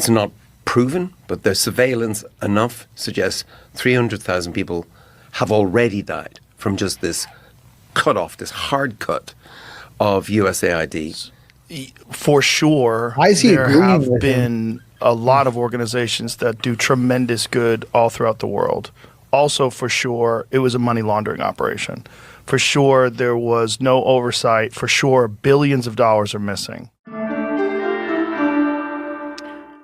it's not proven, but the surveillance enough suggests 300,000 people have already died from just this cut off, this hard cut of USAID. For sure, Why is he there agreeing have with been a lot of organizations that do tremendous good all throughout the world. Also, for sure, it was a money laundering operation. For sure, there was no oversight. For sure, billions of dollars are missing.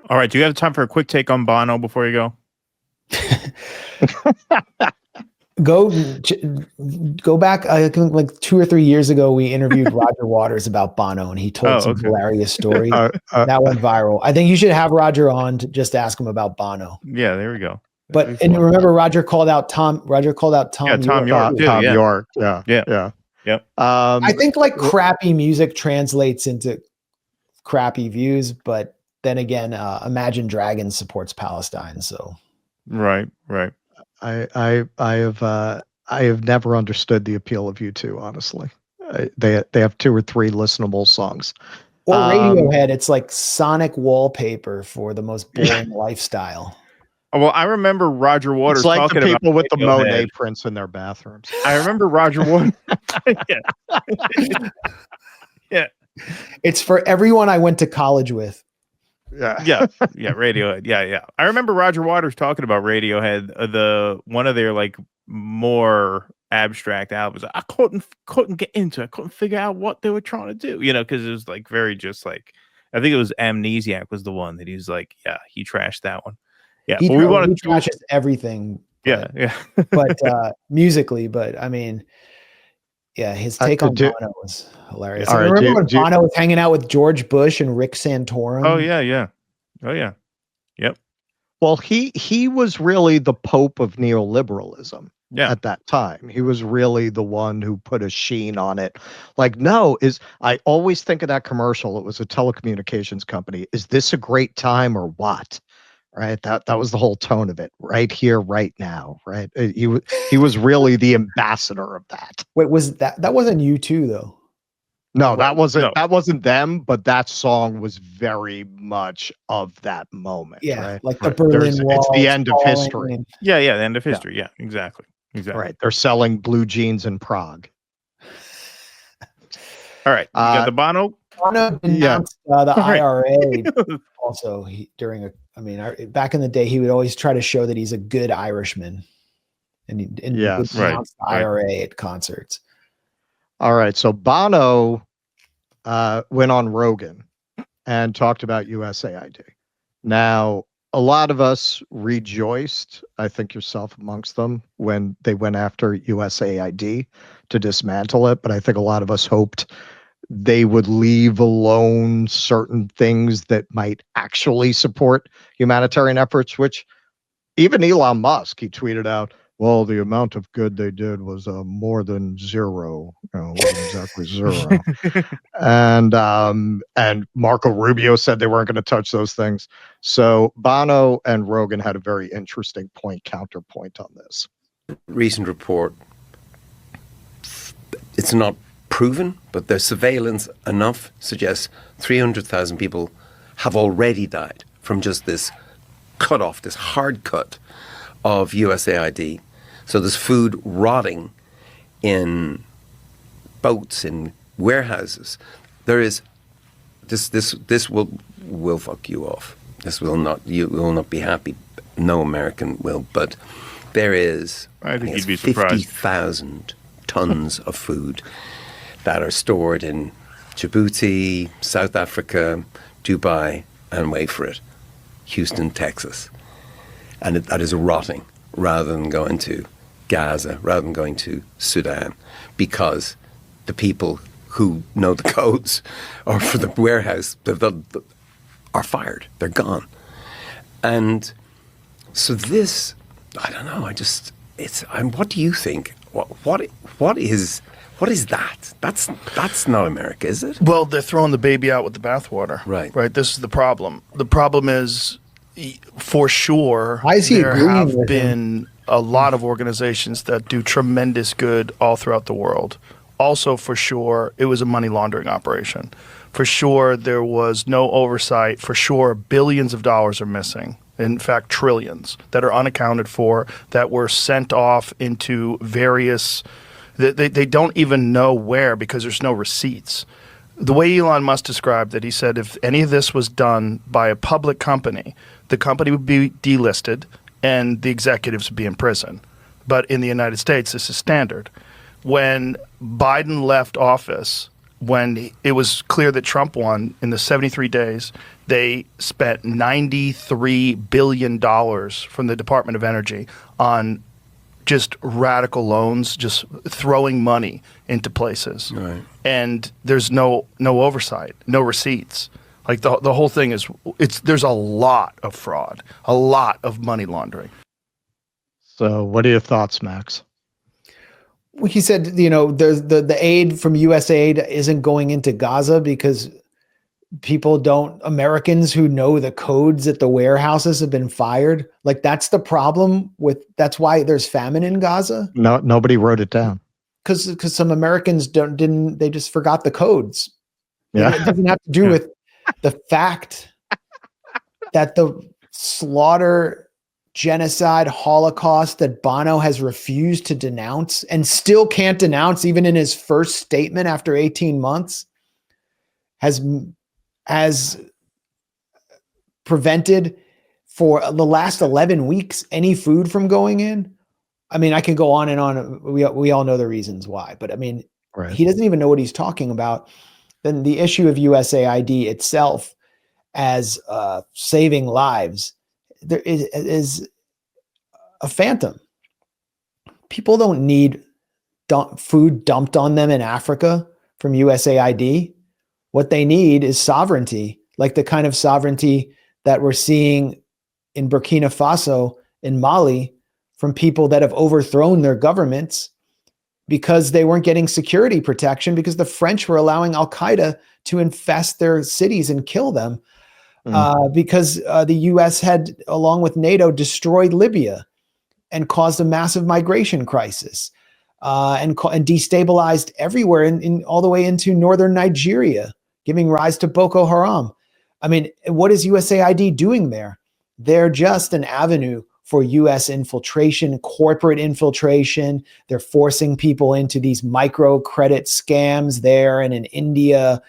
All right. Do you have time for a quick take on Bono before you go? Go back. I think like 2 or 3 years ago, we interviewed Roger Waters about Bono, and he told some hilarious story that went viral. I think you should have Roger on to just ask him about Bono. Yeah, there we go. But and remember, Roger called out Tom. Roger called out Tom. Yeah, Tom York. Tom York. Yeah. Yep. I think like crappy music translates into crappy views, but then again, Imagine Dragons supports Palestine, so right. I have never understood the appeal of U2, honestly. They have 2 or 3 listenable songs. Or Radiohead, it's like sonic wallpaper for the most boring lifestyle. Well, I remember Roger Waters It's like talking the people about with the Radiohead. Monet prints in their bathrooms. I remember Roger Waters. Yeah. It's for everyone I went to college with. Yeah, Radiohead. Yeah. I remember Roger Waters talking about Radiohead, one of their like more abstract albums. I couldn't get into it. I couldn't figure out what they were trying to do, because it was like very just like, I think it was Amnesiac was the one that he was like, yeah, he trashed that one. Yeah, he trashes everything. But, yeah. But musically, but I mean, yeah, his take on Bono was hilarious. All right, remember when Bono was hanging out with George Bush and Rick Santorum? Oh yeah. Yep. Well, he was really the Pope of neoliberalism at that time. He was really the one who put a sheen on it. Like, I always think of that commercial. It was a telecommunications company. Is this a great time or what? Right. That was the whole tone of it. Right here, right now. Right. He was really the ambassador of that. Wait, that wasn't U2 though? No, that wasn't them, but that song was very much of that moment. Yeah, right? like the Berlin Wall. It's the end of history. Yeah, the end of history. Yeah, exactly. Right. They're selling blue jeans in Prague. All right. You got the Bono? Bono announced the IRA also back in the day, he would always try to show that he's a good Irishman. And he would announce the IRA at concerts. All right. So Bono went on Rogan and talked about USAID. Now, a lot of us rejoiced, I think yourself amongst them, when they went after USAID to dismantle it. But I think a lot of us hoped they would leave alone certain things that might actually support humanitarian efforts, which even Elon Musk, he tweeted out, well, the amount of good they did was more than zero. Wasn't exactly zero. And Marco Rubio said they weren't going to touch those things. So Bono and Rogan had a very interesting counterpoint on this. Recent report, it's not proven, but the surveillance enough suggests 300,000 people have already died from just this cut off, this hard cut of USAID. So there's food rotting in boats, in warehouses. There is this will fuck you off. You will not be happy. No American will, but there is I think you'd be surprised. 50,000 tons of food that are stored in Djibouti, South Africa, Dubai, and wait for it, Houston, Texas. And that is rotting rather than going to Gaza, rather than going to Sudan, because the people who know the codes or for the warehouse are fired. They're gone. And so this, I don't know, what do you think? What is that? That's not America, is it? Well, they're throwing the baby out with the bathwater. Right. This is the problem. The problem is, for sure, Why is he there agreeing have with been a lot of organizations that do tremendous good all throughout the world. Also, for sure, it was a money laundering operation. For sure, there was no oversight. For sure, billions of dollars are missing. In fact, trillions that are unaccounted for, that were sent off into various, they don't even know where because there's no receipts. The way Elon Musk described it, he said if any of this was done by a public company, the company would be delisted and the executives would be in prison. But in the United States, this is standard. When Biden left office, when it was clear that Trump won, in the 73 days, they spent $93 billion from the Department of Energy on just radical loans, just throwing money into places. Right. And there's no oversight, no receipts. Like the whole thing is, there's a lot of fraud, a lot of money laundering. So what are your thoughts, Max? He said, you know, the aid from USAID isn't going into Gaza because Americans who know the codes at the warehouses have been fired. Like that's the problem that's why there's famine in Gaza. No, nobody wrote it down. Because some Americans they just forgot the codes. Yeah. It doesn't have to do with the fact that the slaughter, genocide, Holocaust that Bono has refused to denounce and still can't denounce even in his first statement after 18 months has prevented for the last 11 weeks any food from going in. I mean, I can go on and on. We all know the reasons why, but I mean, Right. He doesn't even know what he's talking about. Then the issue of USAID itself as saving lives there is a phantom. People don't need food dumped on them in Africa from USAID. What they need is sovereignty, like the kind of sovereignty that we're seeing in Burkina Faso, in Mali, from people that have overthrown their governments because they weren't getting security protection because the French were allowing Al-Qaeda to infest their cities and kill them because the U.S. had, along with NATO, destroyed Libya and caused a massive migration crisis and destabilized everywhere in all the way into northern Nigeria, giving rise to Boko Haram. I mean, what is USAID doing there? They're just an avenue for U.S. infiltration, corporate infiltration. They're forcing people into these microcredit scams there and in India,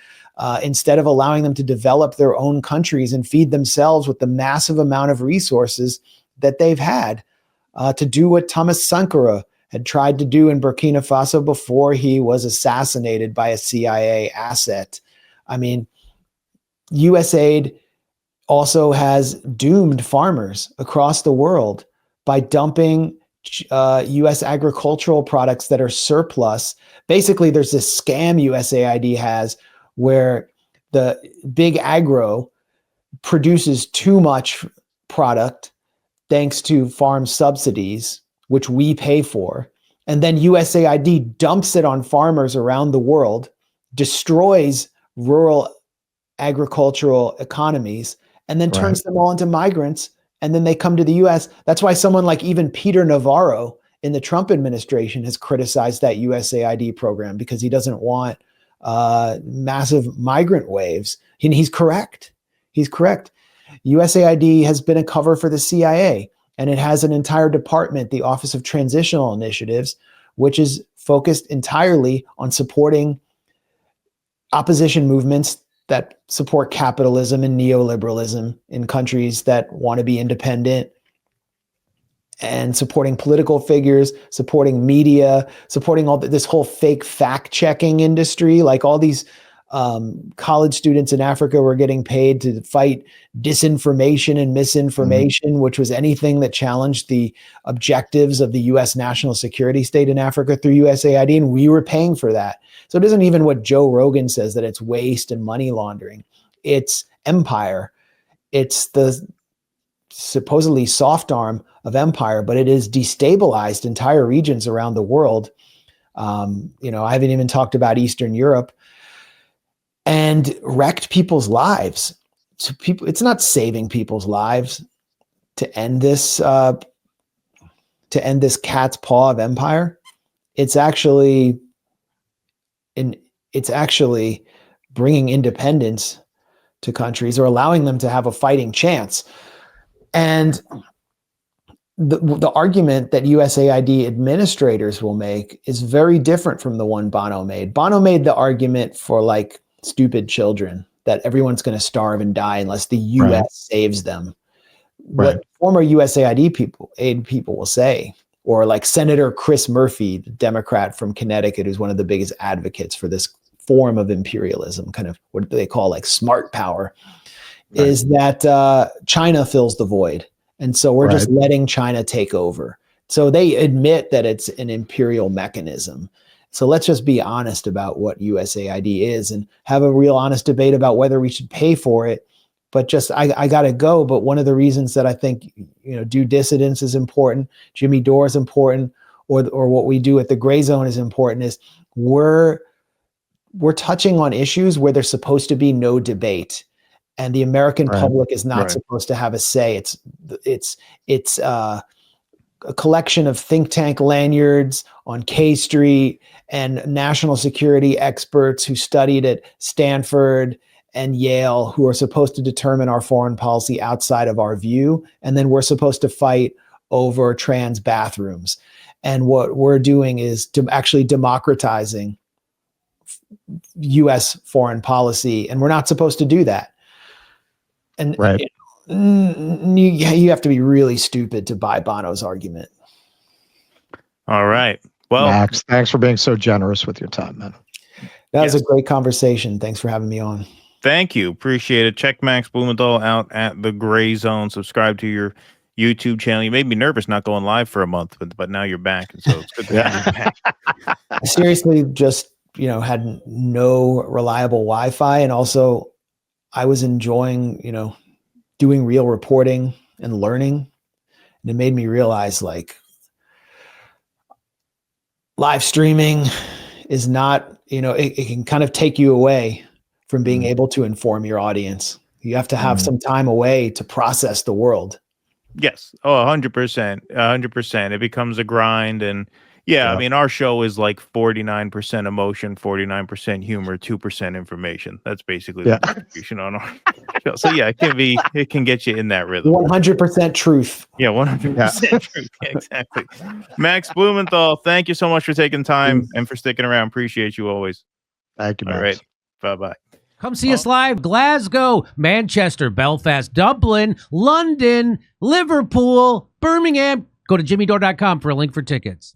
instead of allowing them to develop their own countries and feed themselves with the massive amount of resources that they've had to do what Thomas Sankara had tried to do in Burkina Faso before he was assassinated by a CIA asset. I mean, USAID also has doomed farmers across the world by dumping U.S. agricultural products that are surplus. Basically, there's this scam USAID has where the big agro produces too much product thanks to farm subsidies, which we pay for. And then USAID dumps it on farmers around the world, destroys rural agricultural economies, and then turns them all into migrants. And then they come to the US. That's why someone like even Peter Navarro in the Trump administration has criticized that USAID program because he doesn't want massive migrant waves. And he's correct. He's correct. USAID has been a cover for the CIA, and it has an entire department, the Office of Transitional Initiatives, which is focused entirely on supporting opposition movements that support capitalism and neoliberalism in countries that want to be independent, and supporting political figures, supporting media, supporting all this whole fake fact-checking industry. Like all these college students in Africa were getting paid to fight disinformation and misinformation, which was anything that challenged the objectives of the U.S. national security state in Africa through USAID, and we were paying for that. So it isn't even what Joe Rogan says, that it's waste and money laundering. It's empire. It's the supposedly soft arm of empire, but it has destabilized entire regions around the world. I haven't even talked about Eastern Europe, and wrecked people's lives. So it's not saving people's lives to end this cat's paw of empire. It's actually bringing independence to countries or allowing them to have a fighting chance. And the argument that USAID administrators will make is very different from the one Bono made. Bono made the argument for like stupid children, that everyone's going to starve and die unless the US saves them. What former USAID people will say, or like Senator Chris Murphy, the Democrat from Connecticut, who's one of the biggest advocates for this form of imperialism, kind of what they call like smart power, is that China fills the void. And so we're just letting China take over. So they admit that it's an imperial mechanism. So let's just be honest about what USAID is and have a real honest debate about whether we should pay for it. But just, I got to go. But one of the reasons that I think, due dissidence is important, Jimmy Dore is important, or what we do at the Gray Zone is important, is we're touching on issues where there's supposed to be no debate. And the American public is not supposed to have a say. It's a collection of think tank lanyards on K Street and national security experts who studied at Stanford and Yale, who are supposed to determine our foreign policy outside of our view. And then we're supposed to fight over trans bathrooms. And what we're doing is actually democratizing U.S. foreign policy. And we're not supposed to do that. And you have to be really stupid to buy Bono's argument. All right. Well, Max, thanks for being so generous with your time, man. That was a great conversation. Thanks for having me on. Thank you. Appreciate it. Check Max Blumenthal out at the Gray Zone. Subscribe to your YouTube channel. You made me nervous not going live for a month, but now you're back. And so it's good to have you back. I seriously just, had no reliable Wi-Fi. And also I was enjoying, doing real reporting and learning. And it made me realize like live streaming is not, it can kind of take you away from being able to inform your audience. You have to have some time away to process the world. Yes. Oh, 100%. 100%. It becomes a grind. And I mean, our show is like 49% emotion, 49% humor, 2% information. That's basically the distribution on our show. So it can get you in that rhythm. 100% truth. Yeah, 100% truth. Yeah, exactly. Max Blumenthal, thank you so much for taking time and for sticking around. Appreciate you always. Thank you, Max. All right. Bye-bye. Come see us live. Glasgow, Manchester, Belfast, Dublin, London, Liverpool, Birmingham. Go to jimmydore.com for a link for tickets.